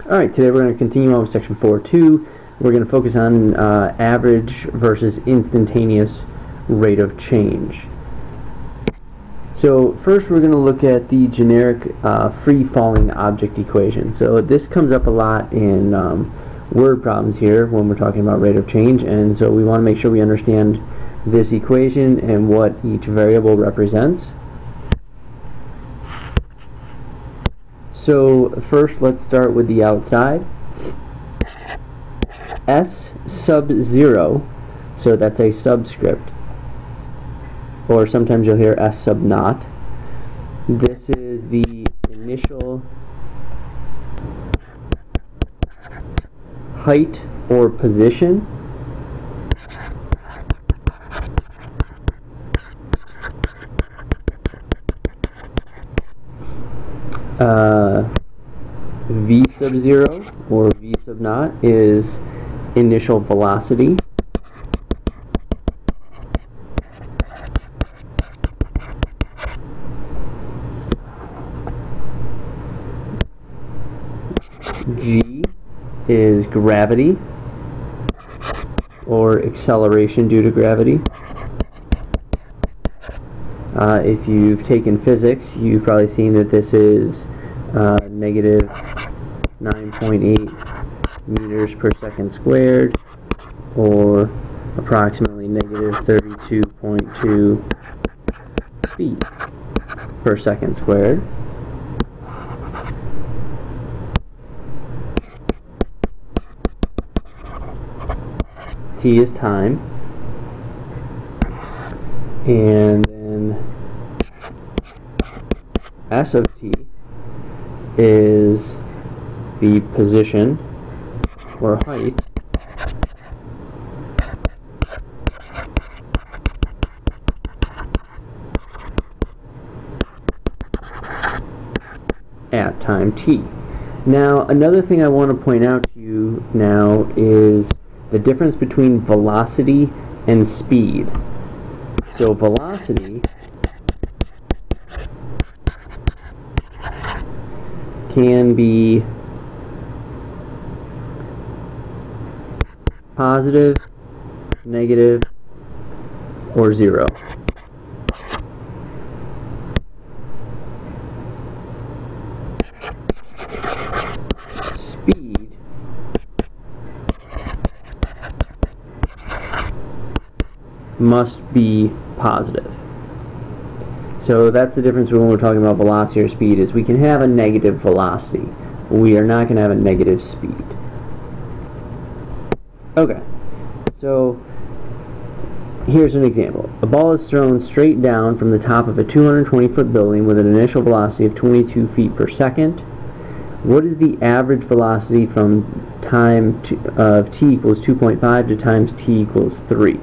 Alright, today we're going to continue on with section 4.2. We're going to focus on average versus instantaneous rate of change. So first we're going to look at the generic free-falling object equation. So this comes up a lot in word problems here when we're talking about rate of change, and so we want to make sure we understand this equation and what each variable represents. So first let's start with the outside. S sub 0, so that's a subscript, or sometimes you'll hear S sub naught. This is the initial height or position. V sub 0 or V sub naught is initial velocity. G is gravity or acceleration due to gravity. If you've taken physics, you've probably seen that this is negative 9.8 meters per second squared, or approximately negative 32.2 feet per second squared. T is time, and then S of t is the position or height at time t. Now, another thing I want to point out to you now is the difference between velocity and speed. So velocity can be positive, negative, or 0. Speed must be positive. So that's the difference when we're talking about velocity or speed, is we can have a negative velocity, but we are not going to have a negative speed. Okay, so here's an example. A ball is thrown straight down from the top of a 220-foot building with an initial velocity of 22 feet per second. What is the average velocity from time of t equals 2.5 to times t equals 3?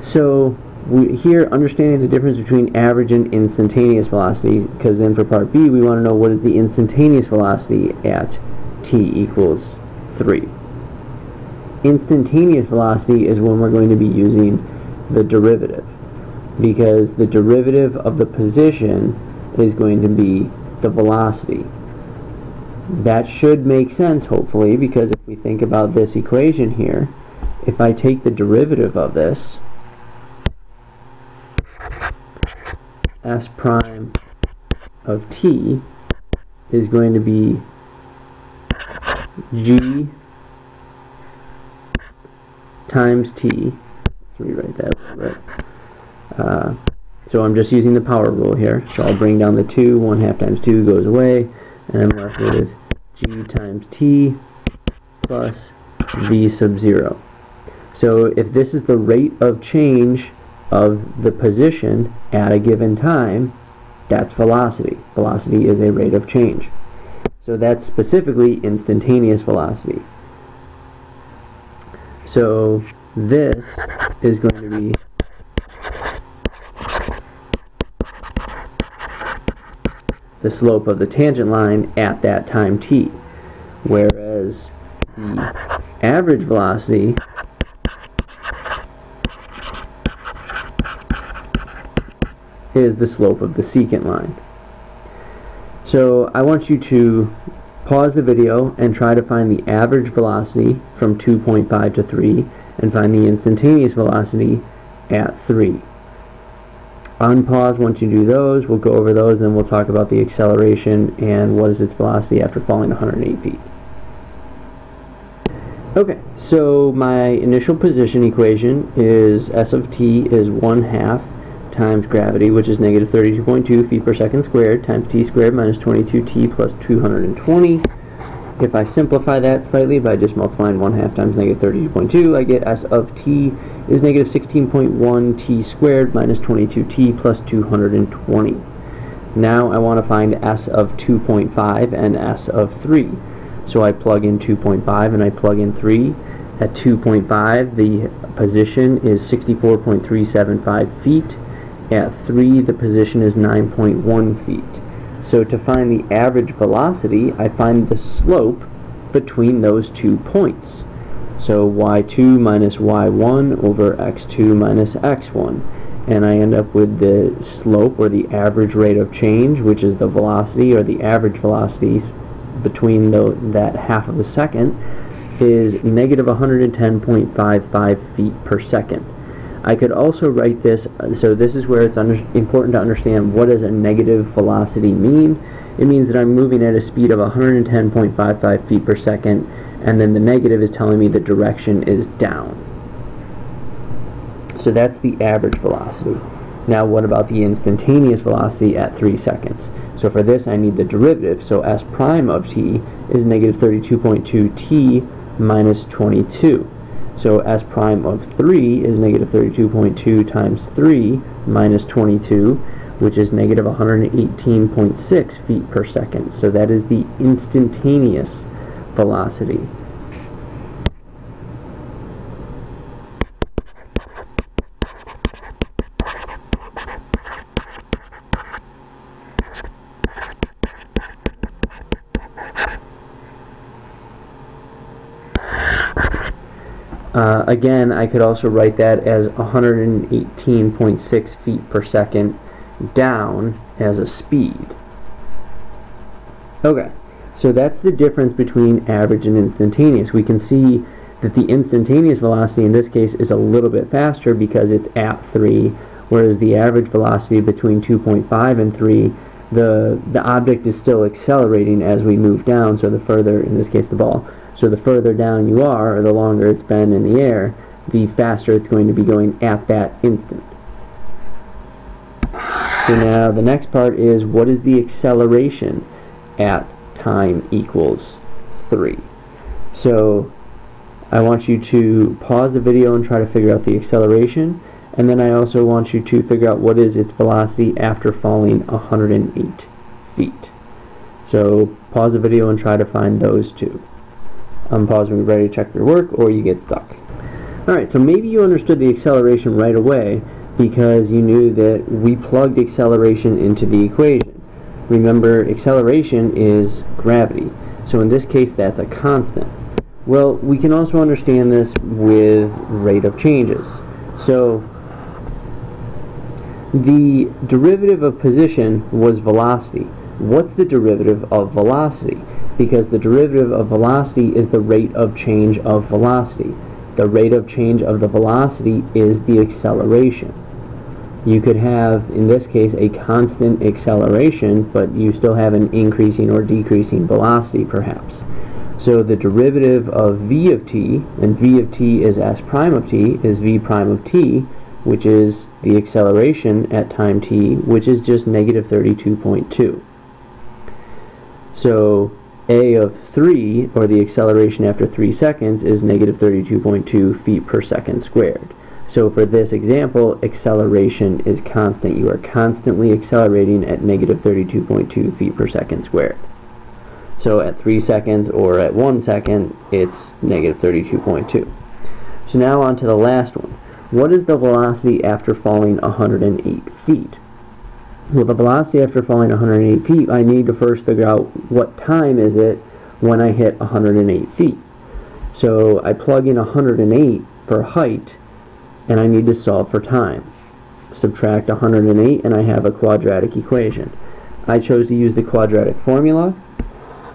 So here, understanding the difference between average and instantaneous velocity, because then for part B we want to know what is the instantaneous velocity at t equals 3. Instantaneous velocity is when we're going to be using the derivative, because the derivative of the position is going to be the velocity. That should make sense, hopefully, because if we think about this equation here, if I take the derivative of this, S prime of t is going to be G times t. Let's rewrite that a little bit. So I'm just using the power rule here. So I'll bring down the 2. 1/2 times 2 goes away, and I'm left with G times t plus V sub 0. So if this is the rate of change of the position at a given time, that's velocity. Velocity is a rate of change. So that's specifically instantaneous velocity. So this is going to be the slope of the tangent line at that time t, whereas the average velocity is the slope of the secant line. So I want you to Pause the video and try to find the average velocity from 2.5 to 3 and find the instantaneous velocity at 3. Unpause once you do those. We'll go over those, and then we'll talk about the acceleration and what is its velocity after falling 108 feet. Okay, so my initial position equation is S of t is 1/2 times gravity, which is negative 32.2 feet per second squared, times t squared minus 22t plus 220. If I simplify that slightly by just multiplying 1/2 times negative 32.2, I get S of t is negative 16.1 t squared minus 22t plus 220. Now I want to find S of 2.5 and S of 3. So I plug in 2.5 and I plug in 3. At 2.5, the position is 64.375 feet. At 3, the position is 9.1 feet. So to find the average velocity, I find the slope between those 2 points. So y2 minus y1 over x2 minus x1. And I end up with the slope, or the average rate of change, which is the velocity, or the average velocity between that half of a second, is negative 110.55 feet per second. I could also write this, so this is where it's important to understand what does a negative velocity mean. It means that I'm moving at a speed of 110.55 feet per second, and then the negative is telling me the direction is down. So that's the average velocity. Now what about the instantaneous velocity at 3 seconds? So for this I need the derivative, so S prime of t is negative 32.2 t minus 22. So S prime of 3 is negative 32.2 times 3 minus 22, which is negative 118.6 feet per second. So that is the instantaneous velocity. Again, I could also write that as 118.6 feet per second down as a speed. Okay, so that's the difference between average and instantaneous. We can see that the instantaneous velocity in this case is a little bit faster because it's at 3, whereas the average velocity between 2.5 and 3, the object is still accelerating as we move down, so the further, in this case the ball, so the further down you are, or the longer it's been in the air, the faster it's going to be going at that instant. So now the next part is, what is the acceleration at time equals 3? So I want you to pause the video and try to figure out the acceleration, and then I also want you to figure out what is its velocity after falling 108 feet. So pause the video and try to find those two. Unpause when you're ready to check your work, or you get stuck. Alright, so maybe you understood the acceleration right away because you knew that we plugged acceleration into the equation. Remember, acceleration is gravity. So in this case, that's a constant. Well, we can also understand this with rate of changes. So the derivative of position was velocity. What's the derivative of velocity? Because the derivative of velocity is the rate of change of velocity. The rate of change of the velocity is the acceleration. You could have, in this case, a constant acceleration, but you still have an increasing or decreasing velocity, perhaps. So the derivative of v of t, and v of t is s prime of t, is v prime of t, which is the acceleration at time t, which is just negative 32.2. So a of 3, or the acceleration after 3 seconds, is negative 32.2 feet per second squared. So for this example, acceleration is constant. You are constantly accelerating at negative 32.2 feet per second squared. So at 3 seconds or at 1 second, it's negative 32.2. So now on to the last one. What is the velocity after falling 108 feet? Well, the velocity after falling 108 feet, I need to first figure out what time is it when I hit 108 feet. So I plug in 108 for height, and I need to solve for time. Subtract 108, and I have a quadratic equation. I chose to use the quadratic formula,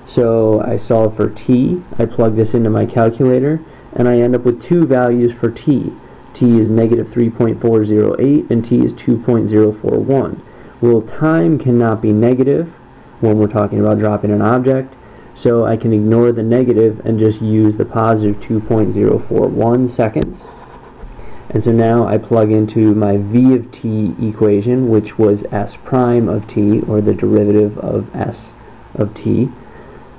So I solve for t, I plug this into my calculator, and I end up with two values for t. T is negative 3.408 and t is 2.041. Well, time cannot be negative when we're talking about dropping an object, so I can ignore the negative and just use the positive 2.041 seconds. And so now I plug into my v of t equation, which was s prime of t, or the derivative of s of t,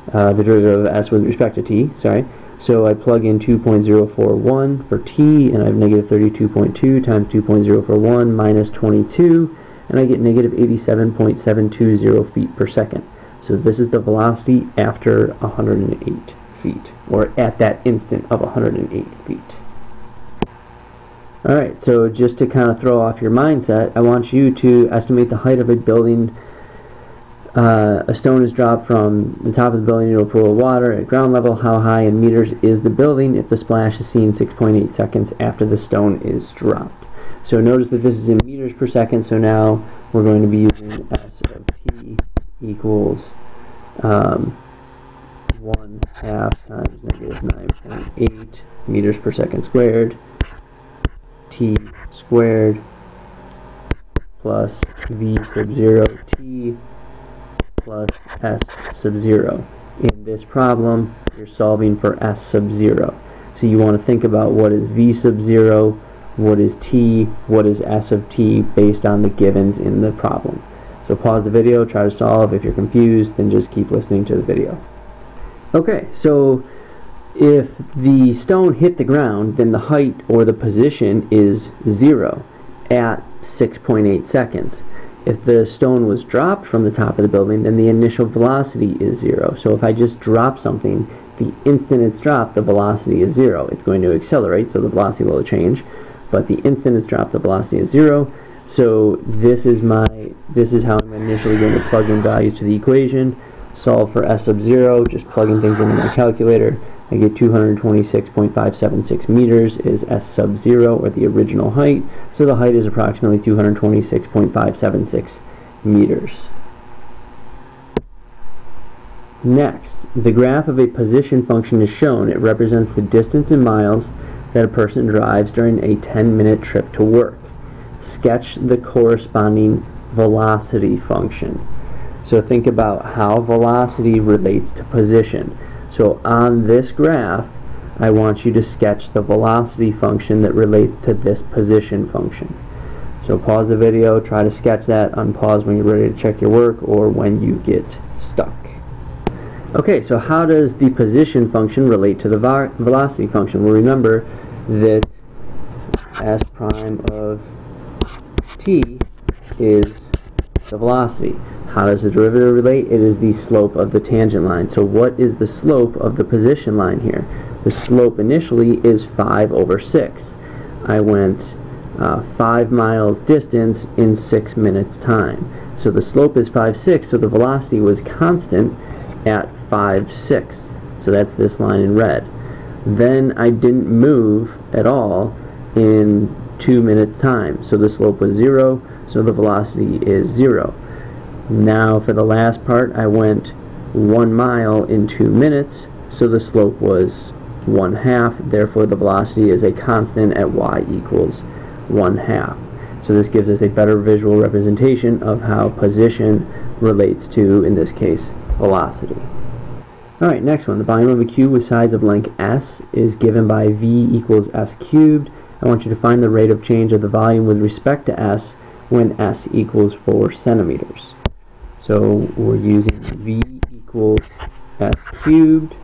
the derivative of s with respect to t, sorry. So I plug in 2.041 for t, and I have negative 32.2 times 2.041 minus 22, and I get negative 87.720 feet per second. So this is the velocity after 108 feet, or at that instant of 108 feet. Alright, so just to kind of throw off your mindset, I want you to estimate the height of a building. A stone is dropped from the top of the building into a pool of water at ground level. How high in meters is the building if the splash is seen 6.8 seconds after the stone is dropped? So notice that this is in meters per second, so now we're going to be using s of t equals 1/2 times negative 9.8 meters per second squared, t squared plus v sub 0 t plus s sub 0. In this problem, you're solving for s sub 0. So you want to think about what is v sub 0, what is t, what is s of t based on the givens in the problem. So pause the video, try to solve. If you're confused, then just keep listening to the video. Okay, so if the stone hit the ground, then the height or the position is 0 at 6.8 seconds. If the stone was dropped from the top of the building, then the initial velocity is 0. So if I just drop something, the instant it's dropped, the velocity is 0. It's going to accelerate, so the velocity will change. But the instant it's dropped, the velocity is 0. So this is how I'm initially going to plug in values to the equation. Solve for s sub 0, just plugging things into my calculator. I get 226.576 meters is s sub 0, or the original height. So the height is approximately 226.576 meters. Next, the graph of a position function is shown. It represents the distance in miles that a person drives during a 10-minute trip to work. Sketch the corresponding velocity function. So think about how velocity relates to position. So on this graph, I want you to sketch the velocity function that relates to this position function. So pause the video, try to sketch that, unpause when you're ready to check your work or when you get stuck. Okay, so how does the position function relate to the velocity function? Well, remember that s prime of t is the velocity. How does the derivative relate? It is the slope of the tangent line. So what is the slope of the position line here? The slope initially is 5/6. I went 5 miles distance in 6 minutes time. So the slope is 5/6, so the velocity was constant at 5/6. So that's this line in red. Then I didn't move at all in 2 minutes time. So the slope was 0, so the velocity is 0. Now for the last part, I went 1 mile in 2 minutes, so the slope was 1/2, therefore the velocity is a constant at y equals 1/2. So this gives us a better visual representation of how position relates to, in this case, velocity. Alright, next one. The volume of a cube with sides of length s is given by v equals s cubed. I want you to find the rate of change of the volume with respect to s when s equals 4 centimeters. So we're using v equals s cubed,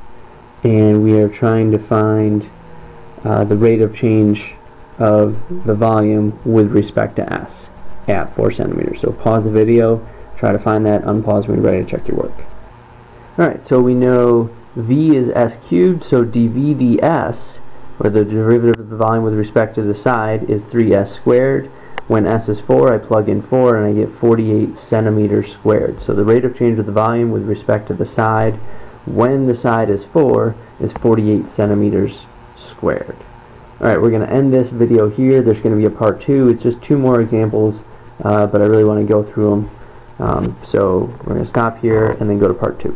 and we are trying to find the rate of change of the volume with respect to s at 4 centimeters. So pause the video, try to find that, unpause when you're ready to check your work. Alright, so we know v is s cubed, so dv ds, or the derivative of the volume with respect to the side, is 3s squared. When s is 4, I plug in 4 and I get 48 centimeters squared. So the rate of change of the volume with respect to the side when the side is 4 is 48 centimeters squared. Alright, we're going to end this video here. There's going to be a part 2. It's just 2 more examples, but I really want to go through them. So we're going to stop here and then go to part 2.